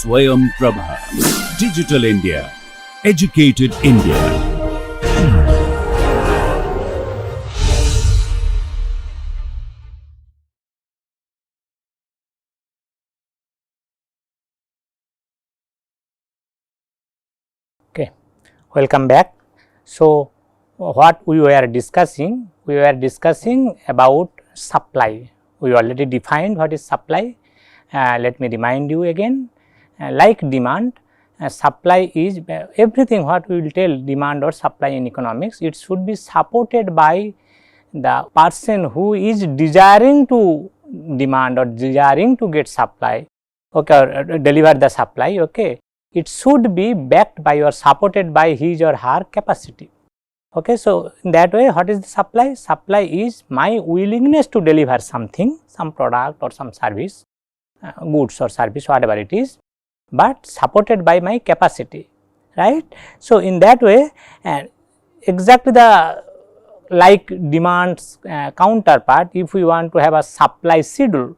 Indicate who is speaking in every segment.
Speaker 1: Swayam Prabha. Digital India. Educated India.
Speaker 2: Okay, welcome back. So, what we were discussing? We were discussing about supply. We already defined what is supply. Let me remind you again. Like demand, supply is everything what we will tell demand or supply in economics. It should be supported by the person who is desiring to demand or desiring to get supply, okay, or deliver the supply. Okay, it should be backed by or supported by his or her capacity. Okay, so in that way, what is the supply? Supply is my willingness to deliver something, some product or some service, goods or service, whatever it is, but supported by my capacity, right. So, in that way, exactly the like demands counterpart, if we want to have a supply schedule,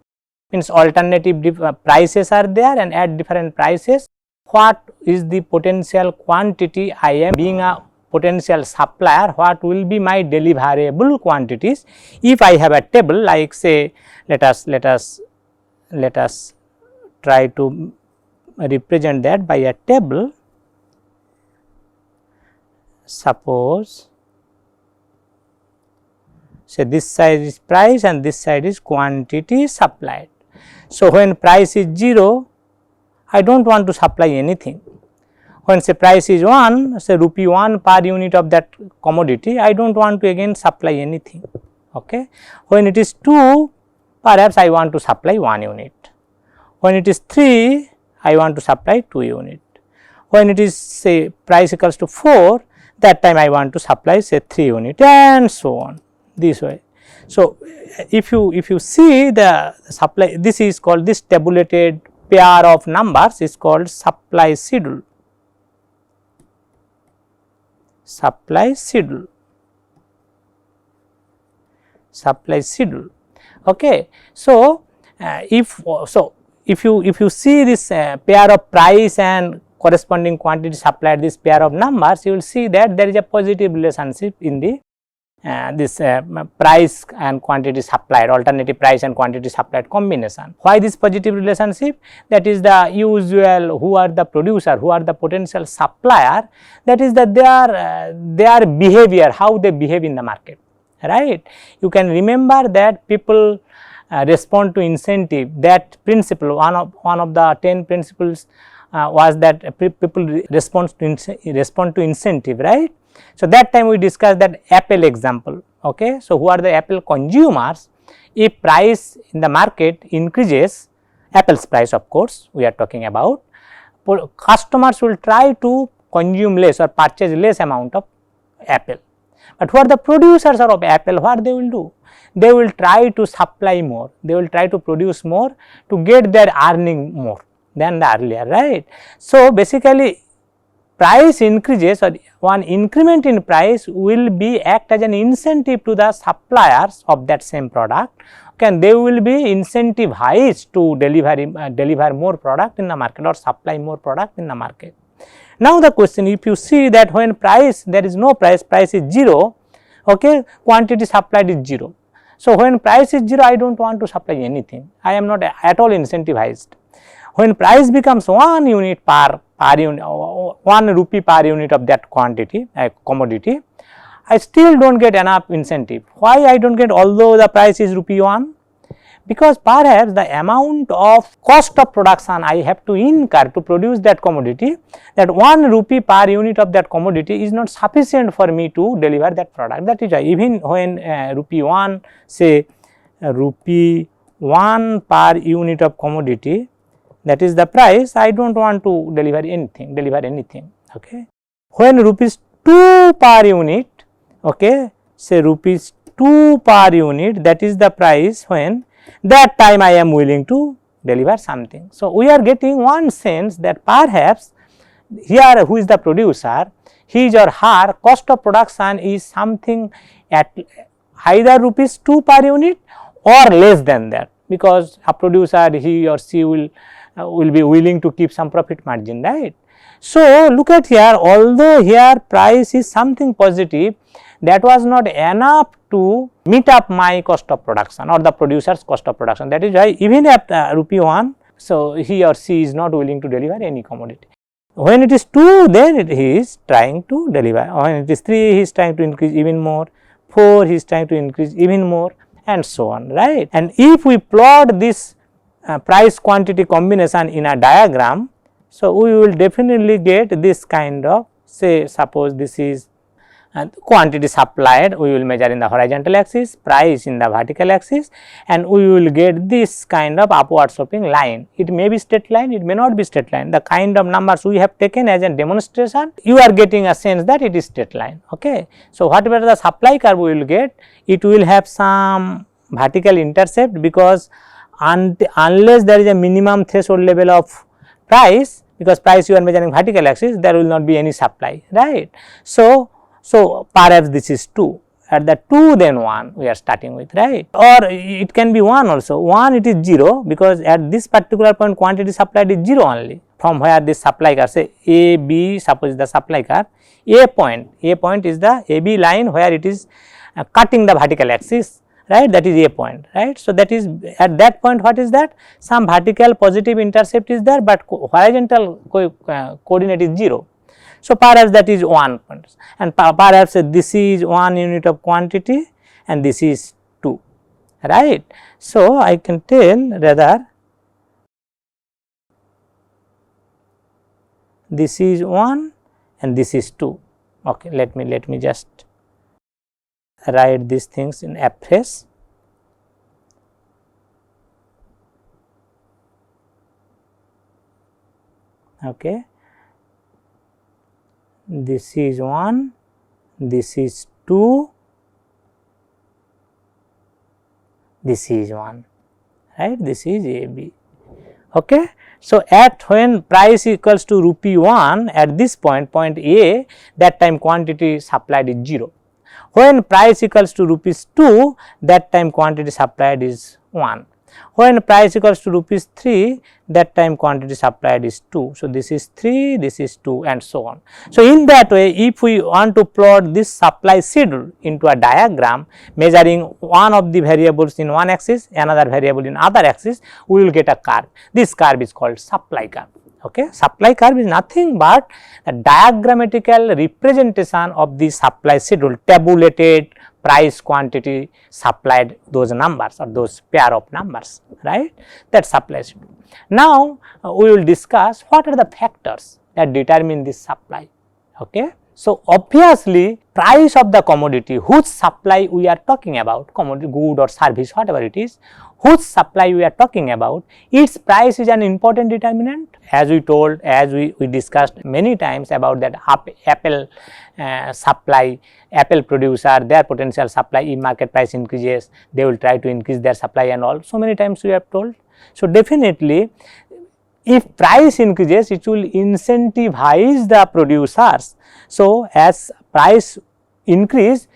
Speaker 2: means alternative prices are there, and at different prices, what is the potential quantity I am being a potential supplier, what will be my deliverable quantities. If I have a table, like say let us try to represent that by a table. Suppose say this side is price and this side is quantity supplied. So, when price is 0, I do not want to supply anything. When say price is 1, say rupee 1 per unit of that commodity, I do not want to again supply anything. Okay. When it is 2, perhaps I want to supply 1 unit. When it is 3, I want to supply 2 unit. When it is say price equals to 4, that time I want to supply say 3 unit, and so on, this way. So, if you see the supply, this is called, this tabulated pair of numbers is called supply schedule. Supply schedule. Supply schedule. Okay. So, if you see this pair of price and corresponding quantity supplied, this pair of numbers, you will see that there is a positive relationship in the this price and quantity supplied, alternative price and quantity supplied combination. Why this positive relationship? That is the usual, who are the producer, who are the potential supplier, that is that their behavior, how they behave in the market, right. You can remember that people respond to incentive, that principle, one of the 10 principles was that people respond to incentive, right. So, that time we discussed that Apple example. Okay. So, who are the Apple consumers? If price in the market increases, Apple's price of course we are talking about, customers will try to consume less or purchase less amount of Apple. But who are the producers of Apple? What they will do? They will try to supply more, they will try to produce more to get their earning more than the earlier, right. So, basically price increases or one increment in price will be act as an incentive to the suppliers of that same product, okay, and they will be incentivized to deliver more product in the market or supply more product in the market. Now, the question, if you see that when price, there is no price, price is 0, okay, quantity supplied is 0. So, when price is 0, I do not want to supply anything, I am not at all incentivized. When price becomes 1 unit per unit, 1 rupee per unit of that quantity commodity, I still do not get enough incentive. Why I do not get, although the price is rupee 1? Because perhaps the amount of cost of production I have to incur to produce that commodity, that 1 rupee per unit of that commodity is not sufficient for me to deliver that product. That is why even when rupee 1, say rupee 1 per unit of commodity, that is the price, I do not want to deliver anything. Okay. When rupees 2 per unit, okay, say rupees 2 per unit, that is the price, when that time I am willing to deliver something. So, we are getting one sense that perhaps here who is the producer, his or her cost of production is something at either rupees 2 per unit or less than that, because a producer, he or she will will be willing to keep some profit margin, right. So, look at here, although here price is something positive, that was not enough to meet up my cost of production or the producer's cost of production. That is why even at rupee 1, so he or she is not willing to deliver any commodity. When it is 2, then he is trying to deliver. When it is 3, he is trying to increase even more. 4, he is trying to increase even more, and so on, right. And if we plot this price quantity combination in a diagram, so we will definitely get this kind of, say suppose this is quantity supplied, we will measure in the horizontal axis, price in the vertical axis, and we will get this kind of upward sloping line. It may be straight line, it may not be straight line. The kind of numbers we have taken as a demonstration, you are getting a sense that it is straight line. Okay. So, whatever the supply curve we will get, it will have some vertical intercept, because unless there is a minimum threshold level of price, because price you are measuring vertical axis, there will not be any supply, right. So, perhaps this is 2, at the 2 then 1 we are starting with, right, or it can be 1 also. 1 it is 0, because at this particular point quantity supplied is 0 only, from where this supply curve, say A, B, suppose the supply curve, A point is the AB line where it is cutting the vertical axis, right, that is A point, right. So, that is at that point, what is that? Some vertical positive intercept is there, but horizontal coordinate is 0. So, perhaps that is 1 point, and perhaps this is 1 unit of quantity and this is 2, right. So, I can tell rather this is 1 and this is 2. Okay, let me just write these things in afresh. Okay. This is 1, this is 2, this is 1, right, this is AB. Okay. So, at when price equals to rupee 1 at this point, point A, that time quantity supplied is 0. When price equals to rupees 2, that time quantity supplied is 1. When price equals to rupees 3, that time quantity supplied is 2. So, this is 3, this is 2, and so on. So, in that way, if we want to plot this supply schedule into a diagram measuring one of the variables in one axis, another variable in other axis, we will get a curve. This curve is called supply curve. Okay. Supply curve is nothing but a diagrammatical representation of the supply schedule, tabulated price, quantity, supplied, those numbers or those pair of numbers, right, that supply schedule. Now, we will discuss what are the factors that determine this supply. Okay. So, obviously, price of the commodity whose supply we are talking about, commodity, good or service, whatever it is, whose supply we are talking about, its price is an important determinant. As we told, as we discussed many times about that Apple supply, Apple producer, their potential supply, if market price increases, they will try to increase their supply and all. So many times we have told. So, definitely, if price increases, it will incentivize the producers. So, as price increase,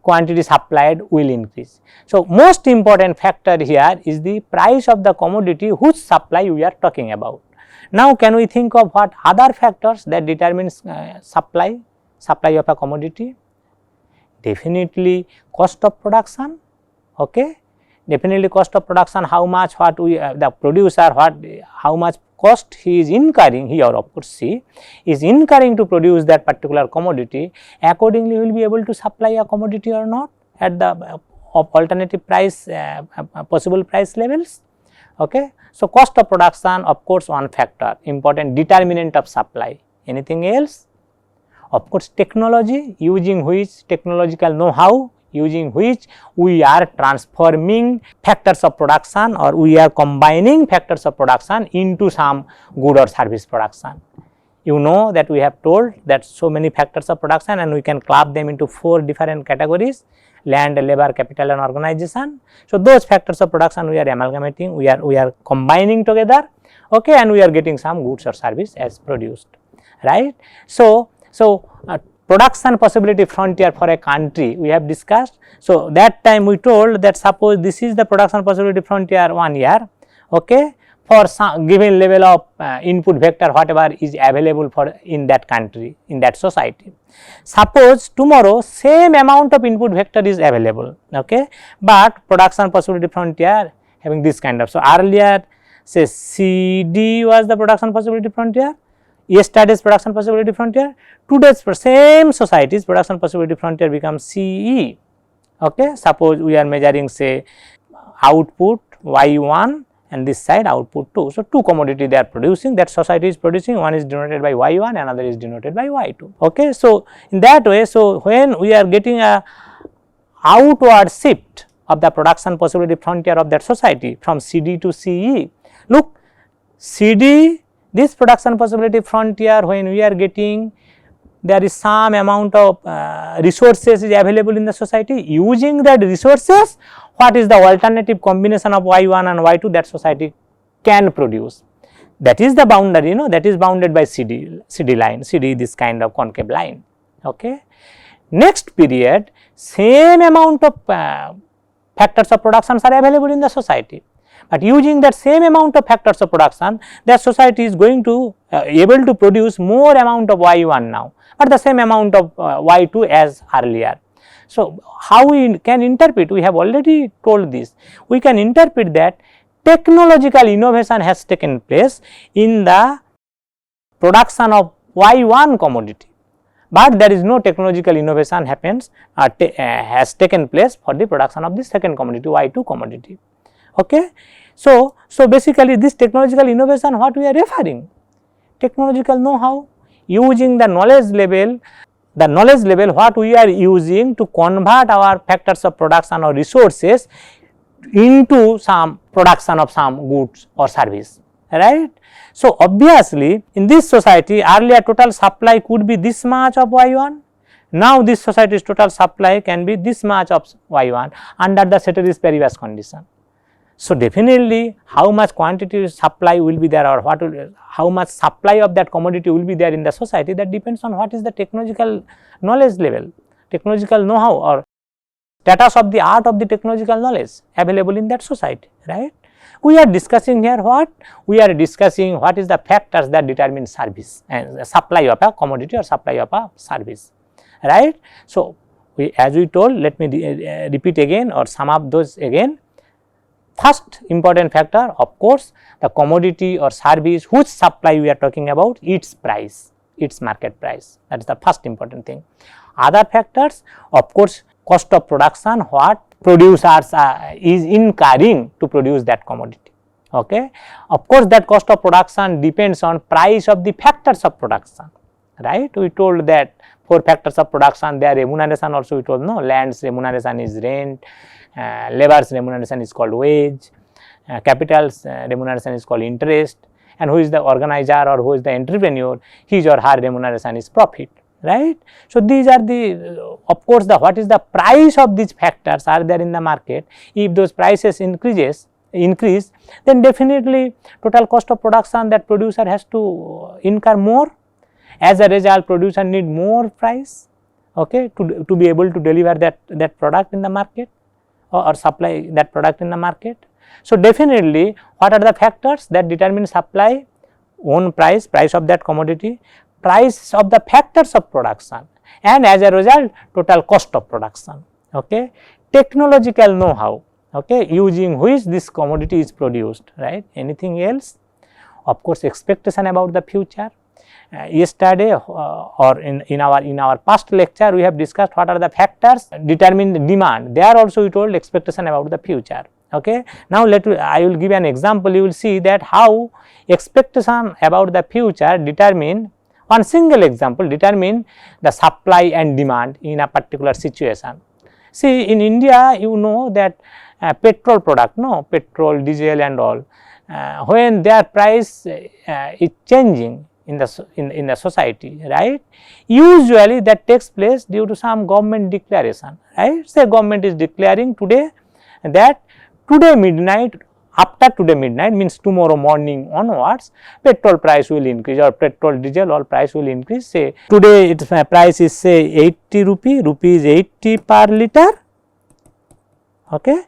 Speaker 2: quantity supplied will increase. So, most important factor here is the price of the commodity whose supply we are talking about. Now, can we think of what other factors that determines supply of a commodity? Definitely cost of production. Okay. Definitely cost of production, how much what we the producer, how much cost he is incurring, he or of course she is incurring to produce that particular commodity, accordingly we will be able to supply a commodity or not at the alternative price, possible price levels. Okay. So, cost of production, of course, one factor, important determinant of supply. Anything else? Of course, technology, using which technological know-how, using which we are transforming factors of production or we are combining factors of production into some good or service production. You know that we have told that so many factors of production and we can club them into 4 different categories: land, labor, capital and organization. So, those factors of production we are amalgamating, we are combining together, okay, and we are getting some goods or service as produced, right. So, production possibility frontier for a country we have discussed. So, that time we told that suppose this is the production possibility frontier 1 year, okay. for some given level of input vector whatever is available for in that country, in that society. Suppose tomorrow same amount of input vector is available, okay, but production possibility frontier having this kind of. So, earlier say CD was the production possibility frontier, yesterday's production possibility frontier, today's same society's production possibility frontier becomes CE. Okay. Suppose we are measuring say output Y1 and this side output 2. So, two commodity they are producing, that society is producing, one is denoted by Y1, another is denoted by Y2. Okay. So, in that way, so when we are getting a outward shift of the production possibility frontier of that society from CD to CE, look, CD, this production possibility frontier, when we are getting, there is some amount of resources is available in the society. Using that resources, what is the alternative combination of Y1 and Y2 that society can produce? That is the boundary, you know, that is bounded by CD line, CD this kind of concave line. Okay. Next period, same amount of factors of productions are available in the society, but using that same amount of factors of production, that society is going to able to produce more amount of Y1 now, but the same amount of Y2 as earlier. So, how we can interpret? We have already told this. We can interpret that technological innovation has taken place in the production of Y1 commodity, but there is no technological innovation has taken place for the production of the second commodity, Y2 commodity. Okay. So, basically this technological innovation, what we are referring? Technological know-how, using the knowledge level what we are using to convert our factors of production or resources into some production of some goods or service, right. So, obviously in this society earlier total supply could be this much of Y1, now this society's total supply can be this much of Y1 under the ceteris paribus condition. So, definitely how much quantity supply will be there, or how much supply of that commodity will be there in the society, that depends on what is the technological knowledge level, technological know-how or status of the art of the technological knowledge available in that society, right. We are discussing here what? We are discussing what is the factors that determine service and supply of a commodity or supply of a service, right. So, as we told, let me repeat again or sum up those again. First important factor, of course, the commodity or service whose supply we are talking about, its price, its market price, that is the first important thing. Other factors, of course, cost of production, what producers is incurring to produce that commodity. Okay. Of course, that cost of production depends on price of the factors of production, right. We told that 4 factors of production, their remuneration also we told, no, land's remuneration is rent, labor's remuneration is called wage, capital's remuneration is called interest, and who is the organizer or who is the entrepreneur, his or her remuneration is profit, right. So, these are the of course, the what is the price of these factors are there in the market. If those prices increase, then definitely total cost of production that producer has to incur more. As a result, producer need more price, okay, to be able to deliver that product in the market or supply that product in the market. So, definitely what are the factors that determine supply? Own price, price of that commodity, price of the factors of production, and as a result total cost of production. Okay. Technological know-how, okay, using which this commodity is produced, right. Anything else? Of course, expectation about the future. Yesterday or in our past lecture we have discussed what are the factors determine the demand. There also we told expectation about the future. Okay. Now, I will give an example. You will see that how expectation about the future determine, one single example, determine the supply and demand in a particular situation. See, in India you know that petrol product, no, petrol, diesel and all, when their price is changing in the society, right, usually that takes place due to some government declaration, right. Say government is declaring today that today midnight, after today midnight means tomorrow morning onwards, petrol price will increase or petrol, diesel all price will increase. Say today its price is say 80 rupees 80 per liter, okay.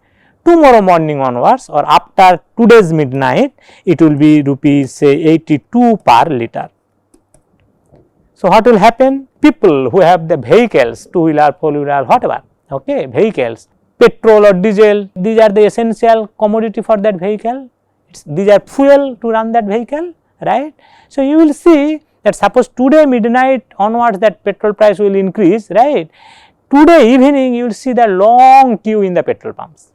Speaker 2: tomorrow morning onwards or after today's midnight, it will be rupees say 82 per liter. So, what will happen? People who have the vehicles, two-wheeler, four-wheeler, whatever, okay, vehicles, petrol or diesel, these are the essential commodity for that vehicle, these are fuel to run that vehicle, right. So, you will see that suppose today midnight onwards that petrol price will increase, right. Today evening you will see the long queue in the petrol pumps,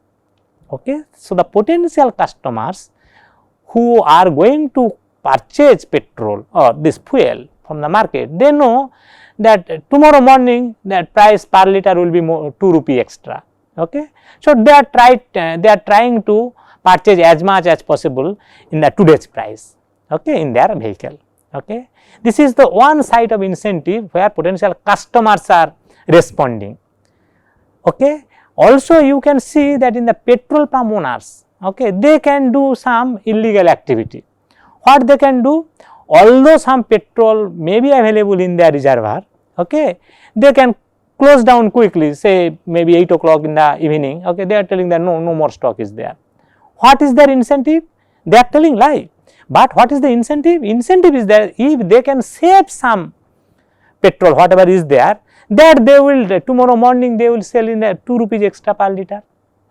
Speaker 2: okay. So, the potential customers who are going to purchase petrol or this fuel from the market, they know that tomorrow morning that price per liter will be more 2 rupee extra, okay. So, they are trying to purchase as much as possible in the today's price, okay, in their vehicle, okay. This is the one side of incentive where potential customers are responding, okay. Also you can see that in the petrol pump owners, okay, they can do some illegal activity. What they can do? Although some petrol may be available in their reservoir, okay, they can close down quickly, say maybe 8 o'clock in the evening, okay, they are telling that no more stock is there. What is their incentive? They are telling lie, but what is the incentive? Incentive is that if they can save some petrol whatever is there, that they will tomorrow morning they will sell in the 2 rupees extra per liter,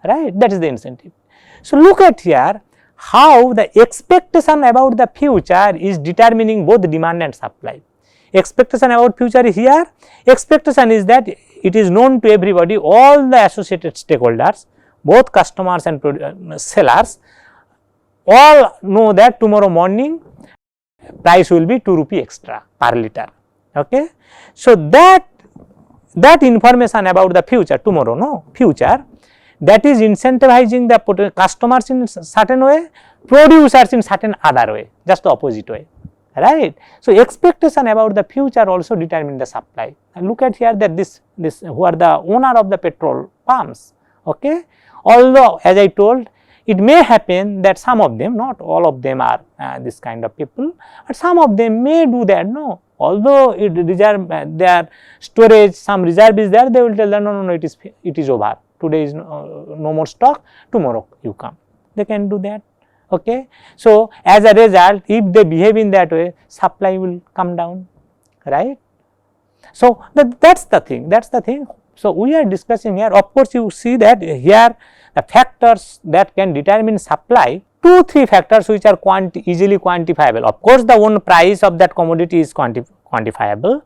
Speaker 2: right, that is the incentive. So, look at here how the expectation about the future is determining both demand and supply. Expectation about future is here, expectation is that it is known to everybody, all the associated stakeholders, both customers and sellers, all know that tomorrow morning price will be 2 rupee extra per liter, okay. So, that information about the future tomorrow, future, that is incentivizing the customers in certain way, producers in certain other way, just the opposite way, right. So, expectation about the future also determine the supply. And look at here that this who are the owner of the petrol pumps, okay. Although as I told, it may happen that some of them, not all of them are this kind of people, but some of them may do that, no. Although it reserve their storage, some reserve is there, they will tell them no, it is over, today is no more stock, tomorrow you come, they can do that, okay. So, as a result, if they behave in that way, supply will come down, right. So, that is the thing, So, we are discussing here, of course, you see that here the factors that can determine supply, 2-3 factors which are easily quantifiable. Of course, the own price of that commodity is quantifiable,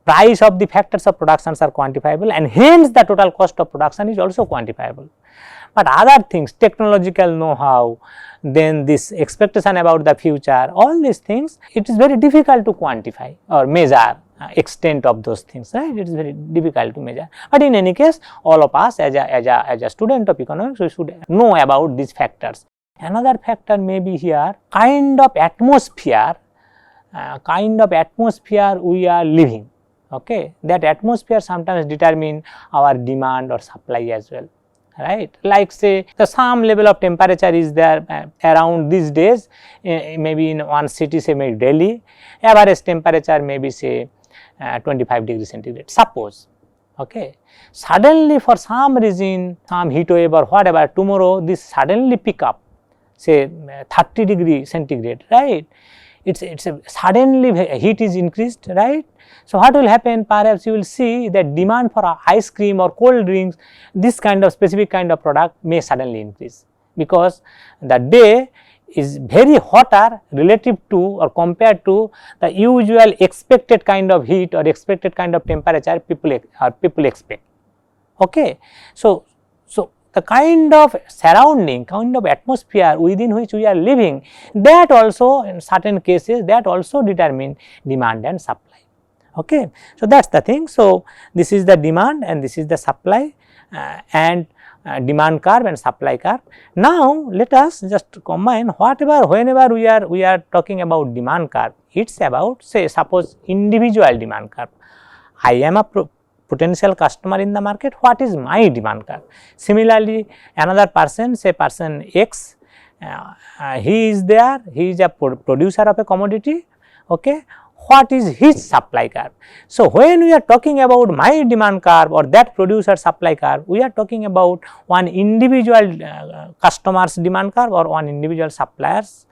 Speaker 2: price of the factors of productions are quantifiable, and hence the total cost of production is also quantifiable. But other things, technological know-how, then this expectation about the future, all these things, it is very difficult to quantify or measure extent of those things, right. It is very difficult to measure, but in any case all of us as a student of economics, we should know about these factors. Another factor may be here, kind of atmosphere we are living, okay. That atmosphere sometimes determine our demand or supply as well, right. Like say the some level of temperature is there around these days, maybe in one city, say maybe Delhi, average temperature may be say 25 degrees centigrade, suppose, okay. Suddenly for some reason, some heat wave or whatever, tomorrow this suddenly pick up, say 30 degree centigrade, right. It's suddenly heat is increased, right. So, what will happen? Perhaps you will see that demand for ice cream or cold drinks, this kind of specific kind of product may suddenly increase, because the day is very hotter relative to or compared to the usual expected kind of heat or expected kind of temperature people expect, okay. So, the kind of surrounding, kind of atmosphere within which we are living, that also in certain cases that also determine demand and supply, okay. So, that is the thing. So, this is the demand and this is the supply and demand curve and supply curve. Now, let us just combine whenever we are talking about demand curve, it is about, say suppose individual demand curve. I am a potential customer in the market, what is my demand curve? Similarly, another person, say person X, he is there, he is a producer of a commodity, okay. what is his supply curve. So, when we are talking about my demand curve or that producer supply curve, we are talking about one individual customer's demand curve or one individual supplier's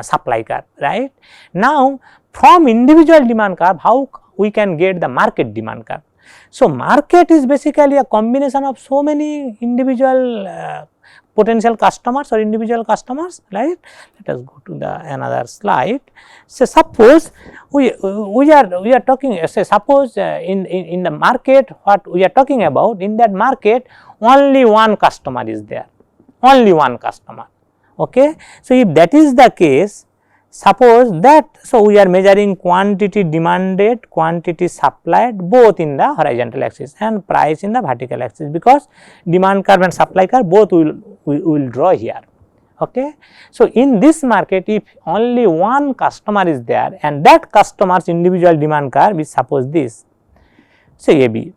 Speaker 2: supply curve, right. Now, from individual demand curve, how we can get the market demand curve. So, market is basically a combination of so many individual potential customers or individual customers, right. Let us go to the another slide. So, suppose we are talking, say suppose in the market, what we are talking about, in that market only one customer is there, only one customer. Okay. So, if that is the case, suppose that, so we are measuring quantity demanded, quantity supplied both in the horizontal axis and price in the vertical axis, because demand curve and supply curve both we will draw here. Okay. So, in this market, if only one customer is there and that customer's individual demand curve is suppose this, say AB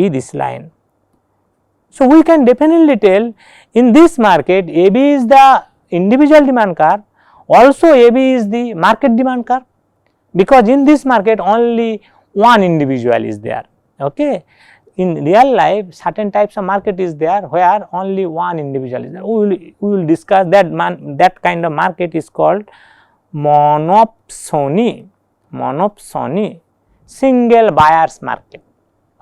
Speaker 2: this line. So, we can definitely tell in this market AB is the individual demand curve, also AB is the market demand curve, because in this market only one individual is there. Okay. In real life, certain types of market is there where only one individual is there. We will discuss that. That kind of market is called monopsony, single buyers market.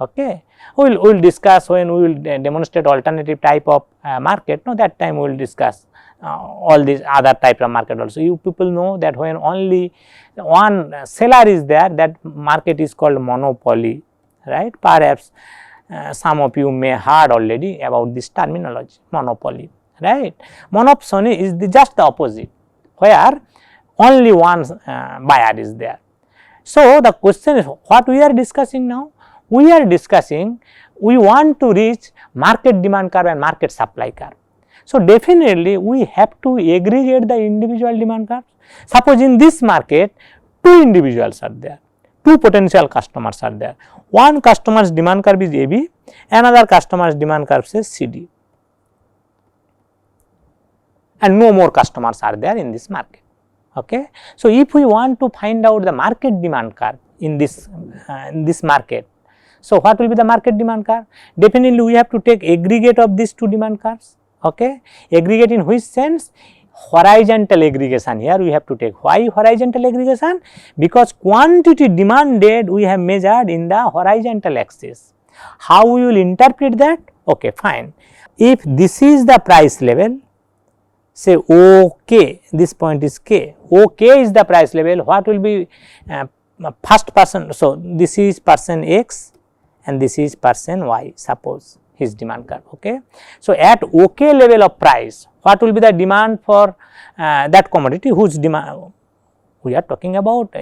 Speaker 2: Okay. We will discuss when we will demonstrate alternative type of market. No, that time we will discuss all these other types of market also. You people know that when only one seller is there, that market is called monopoly, right. Perhaps some of you may heard already about this terminology, monopoly, right. Monopsony is just the opposite, where only one buyer is there. So, the question is, what we are discussing now? We are discussing, we want to reach market demand curve and market supply curve. So, definitely we have to aggregate the individual demand curves. Suppose in this market, two individuals are there, two potential customers are there. One customer's demand curve is AB, another customer's demand curve is CD, and no more customers are there in this market. Okay. So, if we want to find out the market demand curve in this market, so what will be the market demand curve? Definitely we have to take aggregate of these two demand curves. Okay. Aggregate in which sense? Horizontal aggregation. Here we have to take. Why horizontal aggregation? Because quantity demanded we have measured in the horizontal axis. How we will interpret that? Okay, fine. If this is the price level, say OK, this point is K, OK is the price level, what will be first person? So, this is person X and this is person Y, suppose his demand curve. Okay. So, at OK level of price, what will be the demand for that commodity, whose demand we are talking about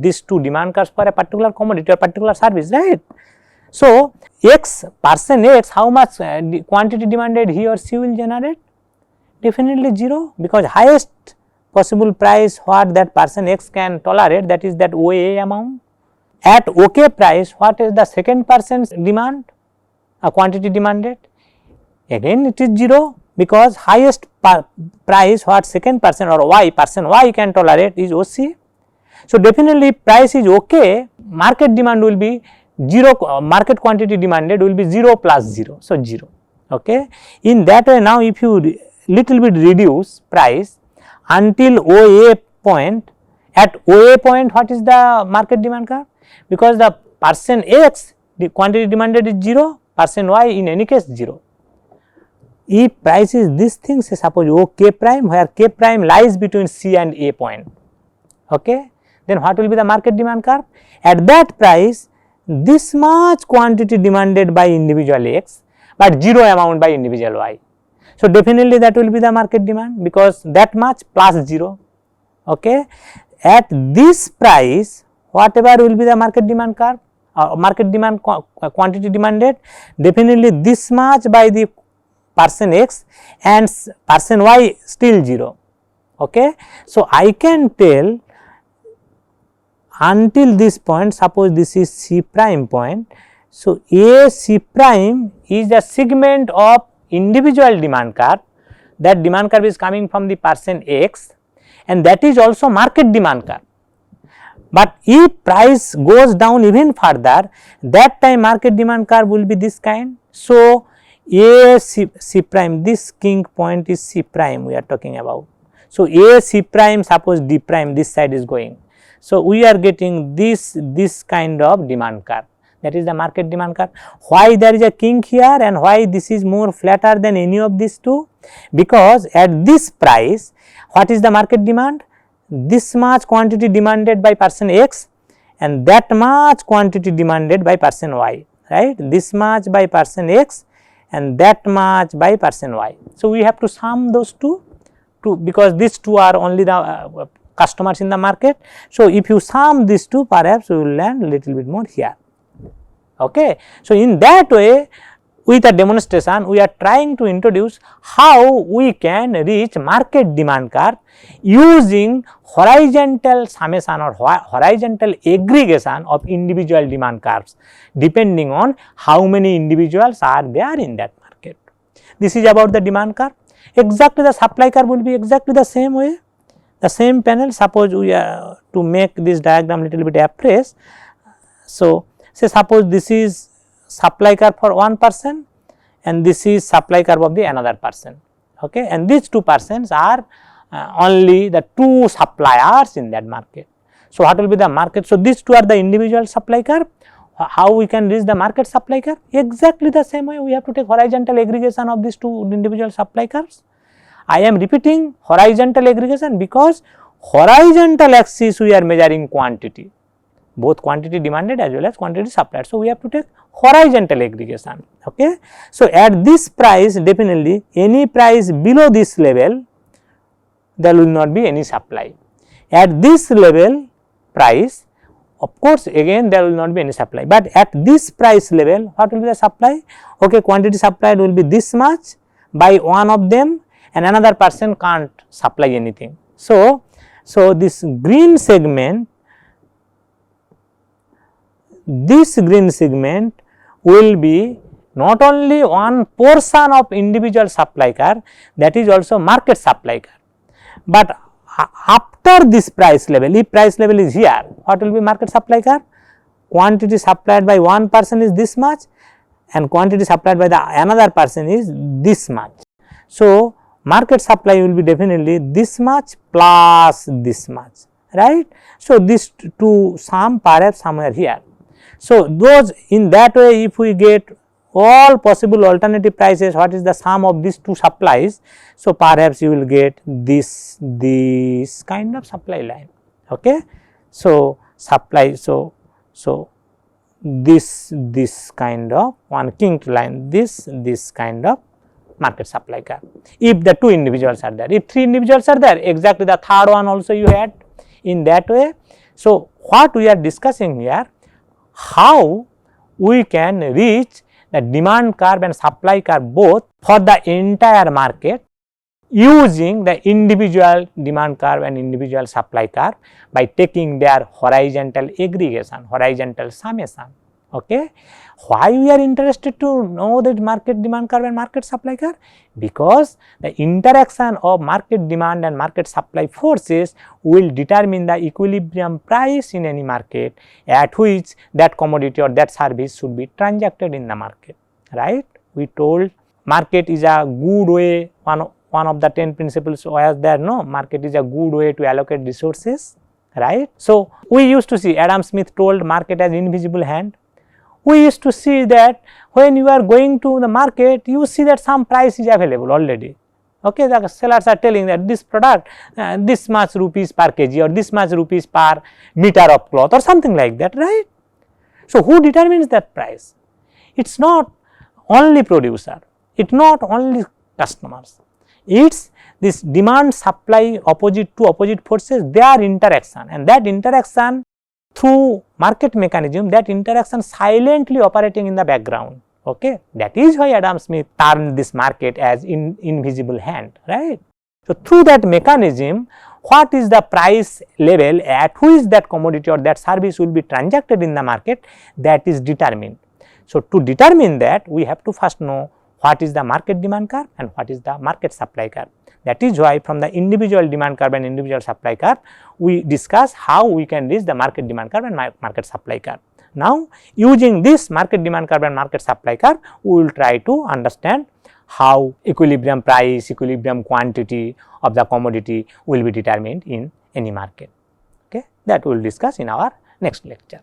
Speaker 2: these two demand curves for a particular commodity or particular service, right. So, X, person X, how much quantity demanded he or she will generate? Definitely 0, because highest possible price what that person X can tolerate, that is that OA amount. At OK price, what is the second person's demand, quantity demanded? Again it is 0, because highest price what second person or Y, person Y can tolerate is OC. So, definitely price is OK, market demand will be 0, market quantity demanded will be 0 plus 0. So, 0. Okay. In that way, now if you little bit reduce price until OA point, at OA point what is the market demand curve? Because the person X, the quantity demanded is 0, person Y in any case 0. If price is this thing, say suppose OK prime, where K prime lies between C and A point, okay, then what will be the market demand curve? At that price, this much quantity demanded by individual X, but 0 amount by individual Y. So, definitely that will be the market demand, because that much plus 0. Okay. At this price, whatever will be the market demand curve, market demand quantity demanded, definitely this much by the person X and person Y still 0. Okay. So, I can tell until this point, suppose this is C prime point. So, A C prime is the segment of individual demand curve, that demand curve is coming from the person X, and that is also market demand curve. But if price goes down even further, that time market demand curve will be this kind. So, A C prime, this king point is C prime we are talking about. So, A C prime, suppose D prime, this side is going. So, we are getting this kind of demand curve, that is the market demand curve. Why there is a king here and why this is more flatter than any of these two? Because at this price, what is the market demand? This much quantity demanded by person X and that much quantity demanded by person Y, right? This much by person X and that much by person Y. So, we have to sum those two because these two are only the customers in the market. So, if you sum these two, perhaps we will land a little bit more here. Okay. So, in that way, with a demonstration we are trying to introduce how we can reach market demand curve using horizontal summation or horizontal aggregation of individual demand curves depending on how many individuals are there in that market. This is about the demand curve. Exactly the supply curve will be exactly the same way, the same panel. Suppose we are to make this diagram little bit appraise. So, say suppose this is supply curve for one person and this is supply curve of the another person, okay, and these two persons are only the two suppliers in that market. So, what will be the market? So, these two are the individual supply curve. How we can reach the market supply curve? Exactly the same way we have to take horizontal aggregation of these two individual supply curves. I am repeating horizontal aggregation because horizontal axis we are measuring quantity, both quantity demanded as well as quantity supplied. So, we have to take horizontal aggregation. Okay. So, at this price definitely any price below this level there will not be any supply. At this level price, of course, again there will not be any supply, but at this price level what will be the supply? Okay, quantity supplied will be this much by one of them and another person can't supply anything. So, this green segment, will be not only one portion of individual supply curve, that is also market supply curve, but after this price level, if price level is here, what will be market supply curve? Quantity supplied by one person is this much and quantity supplied by the another person is this much. So, market supply will be definitely this much plus this much, right. So, this two sum perhaps somewhere here. So, those in that way if we get all possible alternative prices, what is the sum of these two supplies? So, perhaps you will get this kind of supply line. Okay. So, supply, so this kind of one kinked line, this kind of market supply curve, if the two individuals are there. If three individuals are there, exactly the third one also you had in that way. So, what we are discussing here, how we can reach the demand curve and supply curve both for the entire market using the individual demand curve and individual supply curve by taking their horizontal aggregation, horizontal summation. Okay. Why we are interested to know the market demand curve and market supply curve? Because the interaction of market demand and market supply forces will determine the equilibrium price in any market at which that commodity or that service should be transacted in the market, right. We told market is a good way, one of the 10 principles was there, no, market is a good way to allocate resources, right. So, we used to see Adam Smith told market as invisible hand. We used to see that when you are going to the market, you see that some price is available already. Okay, the sellers are telling that this product this much rupees per kg or this much rupees per meter of cloth or something like that, right. So, who determines that price? It is not only producer, it is not only customers, it is this demand supply opposite forces, their interaction, and that interaction through market mechanism, that interaction silently operating in the background. Okay, that is why Adam Smith termed this market as invisible hand, right. So, through that mechanism, what is the price level at which that commodity or that service will be transacted in the market, that is determined. So, to determine that, we have to first know what is the market demand curve and what is the market supply curve. That is why from the individual demand curve and individual supply curve, we discuss how we can reach the market demand curve and market supply curve. Now, using this market demand curve and market supply curve, we will try to understand how equilibrium price, equilibrium quantity of the commodity will be determined in any market. Okay, that we will discuss in our next lecture.